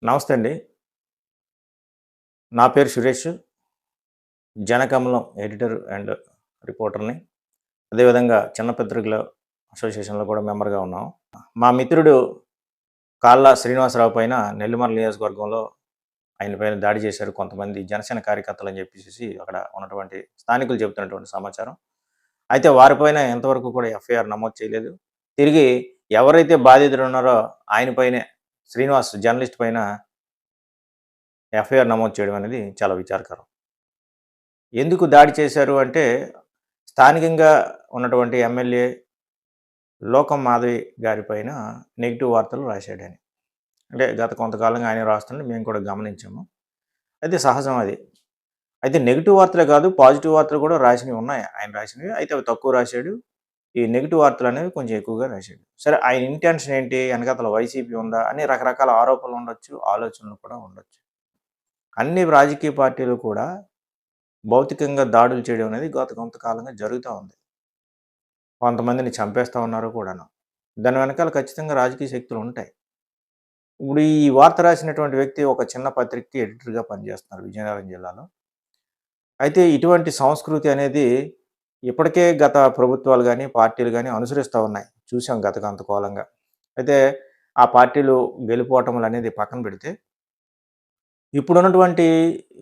నమస్తే అండి. నా పేరు సురేష్. జనకమలం ఎడిటర్ అండ్ రిపోర్టర్‌ని. అదేవిధంగా చిన్న పత్రికల అసోసియేషన్‌లో కూడా మెంబర్‌గా ఉన్నాం. మా మిత్రుడు కాళ్ళ శ్రీనివాసరావు పైన నెల్లిమర్ల నియోజకవర్గంలో ఆయన పైన దాడి చేశారు కొంతమంది జనసేన కార్యకర్తలని చెప్పేసేసి అక్కడ ఉన్నటువంటి స్థానికులు చెబుతున్నటువంటి సమాచారం. అయితే వారిపైన ఇంతవరకు కూడా ఎఫ్ఐఆర్ నమోదు చేయలేదు. తిరిగి ఎవరైతే బాధితులున్నారో ఆయన పైనే శ్రీనివాస్ జర్నలిస్ట్ పైన ఎఫ్ఐఆర్ నమోదు చేయడం అనేది చాలా విచారకరం. ఎందుకు దాడి చేశారు అంటే, స్థానికంగా ఉన్నటువంటి ఎమ్మెల్యే లోకం మాధవి గారి పైన నెగెటివ్ వార్తలు రాశాడని. అంటే గత కొంతకాలంగా ఆయన రాస్తుంటే మేము కూడా గమనించాము. అయితే సహజం అది. అయితే నెగెటివ్ వార్తలే కాదు, పాజిటివ్ వార్తలు కూడా రాసినవి ఉన్నాయి. ఆయన రాసినవి. అయితే అవి తక్కువ రాశాడు. ఈ నెగెటివ్ వార్తలనేవి కొంచెం ఎక్కువగా రాశాడు. సరే ఆయన ఇంటెన్షన్ ఏంటి? వెనకాతల వైసీపీ ఉందా? అని రకరకాల ఆరోపణలు ఉండొచ్చు, ఆలోచనలు కూడా ఉండొచ్చు. అన్ని రాజకీయ పార్టీలు కూడా భౌతికంగా దాడులు చేయడం అనేది గత కొంతకాలంగా జరుగుతా ఉంది. కొంతమందిని చంపేస్తా ఉన్నారు కూడాను. దాని వెనకాల ఖచ్చితంగా రాజకీయ శక్తులుంటాయి. ఇప్పుడు ఈ వార్త రాసినటువంటి వ్యక్తి ఒక చిన్న పత్రికకి ఎడిటర్‌గా పనిచేస్తున్నారు విజయనగరం జిల్లాలో. అయితే ఇటువంటి సంస్కృతి అనేది ఇప్పటికే గత ప్రభుత్వాలు గాని, పార్టీలు గాని అనుసరిస్తా ఉన్నాయి. చూసాం గత కొంతకాలంగా. అయితే ఆ పార్టీలు గెలుపోటములనేది పక్కన పెడితే, ఇప్పుడున్నటువంటి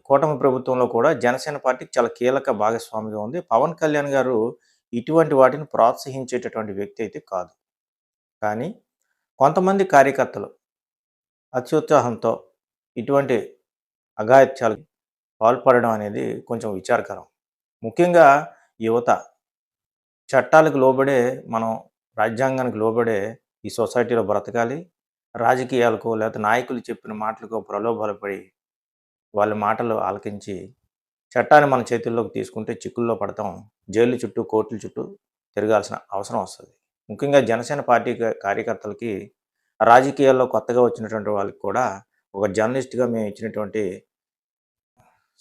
కూటమి ప్రభుత్వంలో కూడా జనసేన పార్టీకి చాలా కీలక భాగస్వామిగా ఉంది. పవన్ కళ్యాణ్ గారు ఇటువంటి వాటిని ప్రోత్సహించేటటువంటి వ్యక్తి అయితే కాదు. కానీ కొంతమంది కార్యకర్తలు అత్యుత్సాహంతో ఇటువంటి అఘాయిత్యాలకు పాల్పడడం అనేది కొంచెం విచారకరం. ముఖ్యంగా యువత చట్టాలకు లోబడే మనం రాజ్యాంగానికి లోబడే ఈ సొసైటీలో బ్రతకాలి. రాజకీయాలకో లేకపోతే నాయకులు చెప్పిన మాటలకో ప్రలోభాలు పడి వాళ్ళ మాటలు ఆలకించి చట్టాన్ని మన చేతుల్లోకి తీసుకుంటే చిక్కుల్లో పడతాం. జైలు చుట్టూ, కోర్టుల చుట్టూ తిరగాల్సిన అవసరం వస్తది. ముఖ్యంగా జనసేన పార్టీ కార్యకర్తలకి రాజకీయాల్లో కొత్తగా వచ్చినటువంటి వాళ్ళకి కూడా ఒక జర్నలిస్ట్‌గా మేము ఇచ్చినటువంటి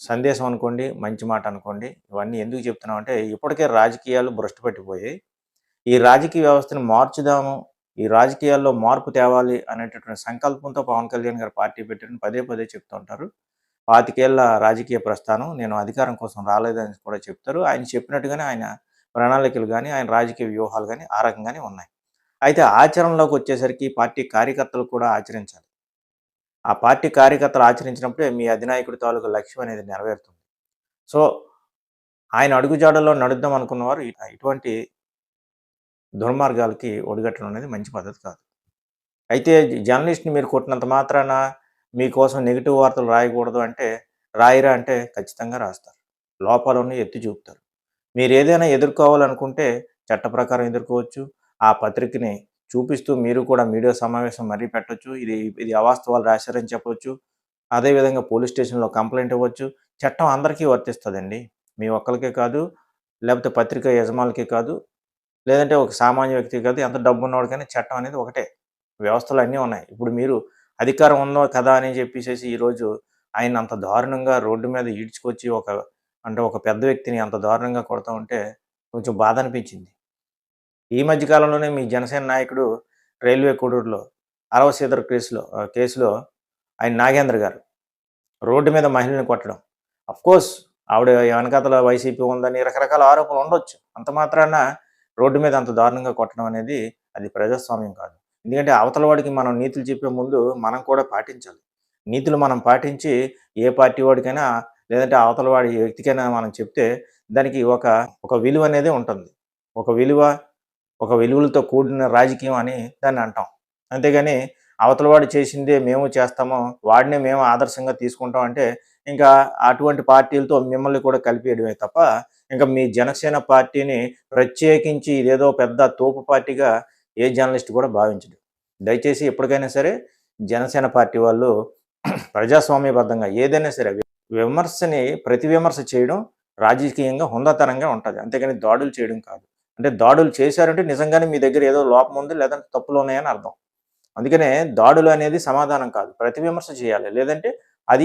సందేశం అనుకోండి, మంచి మాట అనుకోండి, ఇవన్నీ ఎందుకు చెప్తున్నామంటే ఇప్పటికే రాజకీయాలు భ్రష్టు పట్టిపోయాయి. ఈ రాజకీయ వ్యవస్థను మార్చుదాము, ఈ రాజకీయాల్లో మార్పు తేవాలి అనేటటువంటి సంకల్పంతో పవన్ కళ్యాణ్ గారు పార్టీ పెట్టారని పదే పదే చెప్తూ ఉంటారు. 25 ఏళ్ల రాజకీయ ప్రస్థానం. నేను అధికారం కోసం రాలేదని కూడా చెప్తారు. ఆయన చెప్పినట్టుగానే ఆయన ప్రణాళికలు గాని, ఆయన రాజకీయ వ్యూహాలు గాని ఆ రకంగానే ఉన్నాయి. అయితే ఆచరణలోకొచ్చేసరికి పార్టీ కార్యకర్తలు కూడా ఆచరించాలి. ఆ పార్టీ కార్యకర్తలు ఆచరించినప్పుడే మీ అధినాయకుడి తాలూకు లక్ష్యం అనేది నెరవేరుతుంది. సో, ఆయన అడుగుజాడల్లో నడుద్దాం అనుకున్నవారు ఇటువంటి దుర్మార్గాలకి ఒడిగట్టడం అనేది మంచి పద్ధతి కాదు. అయితే జర్నలిస్ట్‌ని మీరు కొట్టినంత మాత్రాన మీకోసం నెగెటివ్ వార్తలు రాయకూడదు అంటే, రాయరా అంటే ఖచ్చితంగా రాస్తారు. లోపాలున్నయి ఎత్తి చూపుతారు. మీరేదైనా ఎదుర్కోవాలనుకుంటే చట్ట ప్రకారం ఎదుర్కోవచ్చు. ఆ పత్రికని చూపిస్తూ మీరు కూడా మీడియా సమావేశం మరీ పెట్టొచ్చు. ఇది ఇది అవాస్తవాలు రాశారని చెప్పొచ్చు. అదేవిధంగా పోలీస్ స్టేషన్‌లో కంప్లెయింట్ ఇవ్వచ్చు. చట్టం అందరికీ వర్తిస్తదండి. మీ ఒక్కళ్ళకే కాదు, లేకపోతే పత్రికా యజమానులకే కాదు, లేదంటే ఒక సామాన్య వ్యక్తికి కాదు, ఎంత డబ్బున్నోడికైనా చట్టం అనేది ఒకటే. వ్యవస్థలు అన్నీ ఉన్నాయి. ఇప్పుడు మీరు అధికారం ఉందో కదా అని చెప్పేసేసి ఈరోజు ఆయన్ని అంత దారుణంగా రోడ్డు మీద ఈడ్చుకొచ్చి ఒక పెద్ద వ్యక్తిని అంత దారుణంగా కొడతా ఉంటే కొంచెం బాధనిపించింది. ఈ మధ్య కాలంలోనే మీ జనసేన నాయకుడు రైల్వే కోడూరులో అరవ సీదర్ కేసులో ఆయన నాగేంద్ర గారు రోడ్డు మీద మహిళని కొట్టడం. అఫ్‌కోర్స్ ఆవిడ వెనకాతల వైసీపీ ఉందని రకరకాల ఆరోపణలు ఉండొచ్చు. అంత మాత్రాన రోడ్డు మీద అంత దారుణంగా కొట్టడం అనేది అది ప్రజాస్వామ్యం కాదు. ఎందుకంటే అవతల వాడికి మనం నీతులు చెప్పే ముందు మనం కూడా పాటించాలి. నీతులు మనం పాటించి ఏ పార్టీ వాడికైనా లేదంటే అవతల వాడి వ్యక్తికైనా మనం చెప్తే దానికి ఒక విలువ అనేది ఉంటుంది. ఒక విలువ, ఒక విలువలతో కూడిన రాజకీయం అని దాన్ని అంటాం. అంతేగాని అవతల వాడు చేసిందే మేము చేస్తాము, వాడినే మేము ఆదర్శంగా తీసుకుంటాం అంటే ఇంకా అటువంటి పార్టీలతో మిమ్మల్ని కూడా కలిపేయడమే తప్ప, ఇంకా మీ జనసేన పార్టీని ప్రత్యేకించి ఇదేదో పెద్ద తోపు పార్టీగా ఏ జర్నలిస్ట్ కూడా భావించడు. దయచేసి ఎప్పటికైనా సరే జనసేన పార్టీ వాళ్ళు ప్రజాస్వామ్యబద్ధంగా ఏదైనా సరే విమర్శని ప్రతి విమర్శ చేయడం రాజకీయంగా హుందాతనంగా ఉంటది. అంతేగాని దాడులు చేయడం కాదు. అంటే దాడులు చేశారంటే నిజంగానే మీ దగ్గర ఏదో లోపం ఉంది లేదంటే తప్పులున్నాయని అర్థం. అందుకనే దాడులు అనేది సమాధానం కాదు. ప్రతి విమర్శ చేయాలి. లేదంటే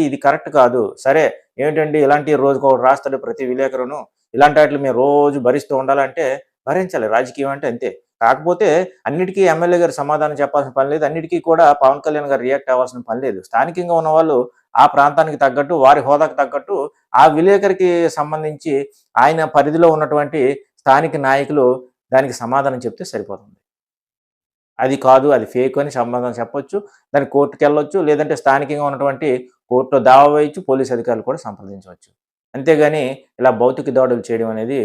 ఇది కరెక్ట్ కాదు. సరే ఏమిటండి ఇలాంటియి రోజుకొకటి రాస్తాడు ప్రతి విలేకరును. ఇలాంటి ఆటిలి మేము రోజు భరిస్తూ ఉండాలంటే భరించాలి. రాజకీయం అంటే అంతే. కాకపోతే అన్నిటికీ ఎమ్మెల్యే గారు సమాధానం చెప్పాల్సిన పని లేదు. అన్నిటికీ కూడా పవన్ కళ్యాణ్ గారు రియాక్ట్ అవ్వాల్సిన పని లేదు. స్థానికంగా ఉన్నవాళ్ళు ఆ ప్రాంతానికి తగ్గట్టు, వారి హోదాకు తగ్గట్టు ఆ విలేకరికి సంబంధించి ఆయన పరిధిలో ఉన్నటువంటి స్థానిక నాయకులు దానికి సమాధానం చెప్తే సరిపోతుంది. అది కాదు, అది ఫేక్ అని సమాధానం చెప్పొచ్చు. దానికి కోర్టుకెళ్ళొచ్చు. లేదంటే స్థానికంగా ఉన్నటువంటి కోర్టులో దావా వేయొచ్చు. పోలీస్ అధికారులు కూడా సంప్రదించవచ్చు. అంతేగాని ఇలా భౌతిక దాడులు చేయడం అనేది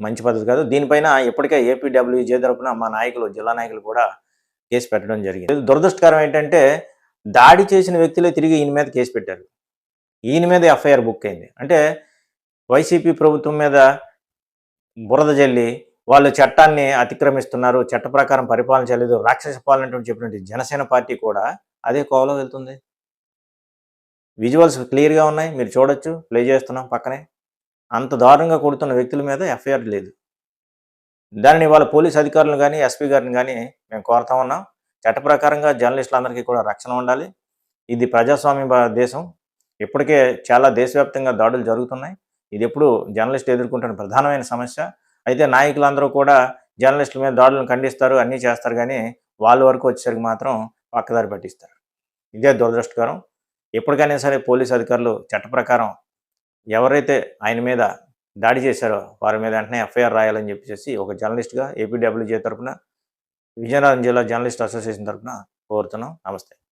మంచి పద్ధతి కాదు. దీనిపైన ఇప్పటికే ఏపీడబ్ల్యూజే తరపున మా నాయకులు, జిల్లా నాయకులు కూడా కేసు పెట్టడం జరిగింది. దురదృష్టకరం ఏంటంటే దాడి చేసిన వ్యక్తులే తిరిగి ఈయన మీద కేసు పెట్టారు. ఈయన మీద ఎఫ్ఐఆర్ బుక్ అయింది. అంటే వైసీపీ ప్రభుత్వం మీద బురద జల్లి వాళ్ళు చట్టాన్ని అతిక్రమిస్తున్నారు, చట్ట ప్రకారం పరిపాలించలేదు, రాక్షస పాలన అంటూ చెప్పినటువంటి జనసేన పార్టీ కూడా అదే కోవలో వెళ్తుంది. విజువల్స్ క్లియర్‌గా ఉన్నాయి. మీరు చూడొచ్చు. ప్లే చేస్తున్నాం పక్కనే. అంత దారుణంగా కొడుతున్న వ్యక్తుల మీద ఎఫ్ఐఆర్ లేదు. దానిని ఇవాళ పోలీస్ అధికారులను గాని, ఎస్పీ గారిని గాని మేము కోరుతా ఉన్నాం. చట్ట ప్రకారంగా జర్నలిస్టులందరికీ కూడా రక్షణ ఉండాలి. ఇది ప్రజాస్వామ్య దేశం. ఇప్పటికే చాలా దేశవ్యాప్తంగా దాడులు జరుగుతున్నాయి. ఇదెప్పుడు జర్నలిస్టులు ఎదుర్కొంటున్న ప్రధానమైన సమస్య. అయితే నాయకులందరూ కూడా జర్నలిస్టుల మీద దాడులను ఖండిస్తారు, అన్నీ చేస్తారు గానీ, వాళ్ళ వరకు వచ్చేసరికి మాత్రం పక్కదారి పట్టిస్తారు. ఇదే దురదృష్టకరం. ఎప్పటికైనా సరే పోలీస్ అధికారులు చట్ట ప్రకారం ఎవరైతే ఆయన మీద దాడి చేశారో వారి మీద వెంటనే ఎఫ్ఐఆర్ రాయాలని చెప్పేసి ఒక జర్నలిస్ట్‌గా ఏపీడబ్ల్యూజే తరపున, విజయనగరం జిల్లా జర్నలిస్ట్ అసోసియేషన్ తరపున కోరుతున్నాం. నమస్తే.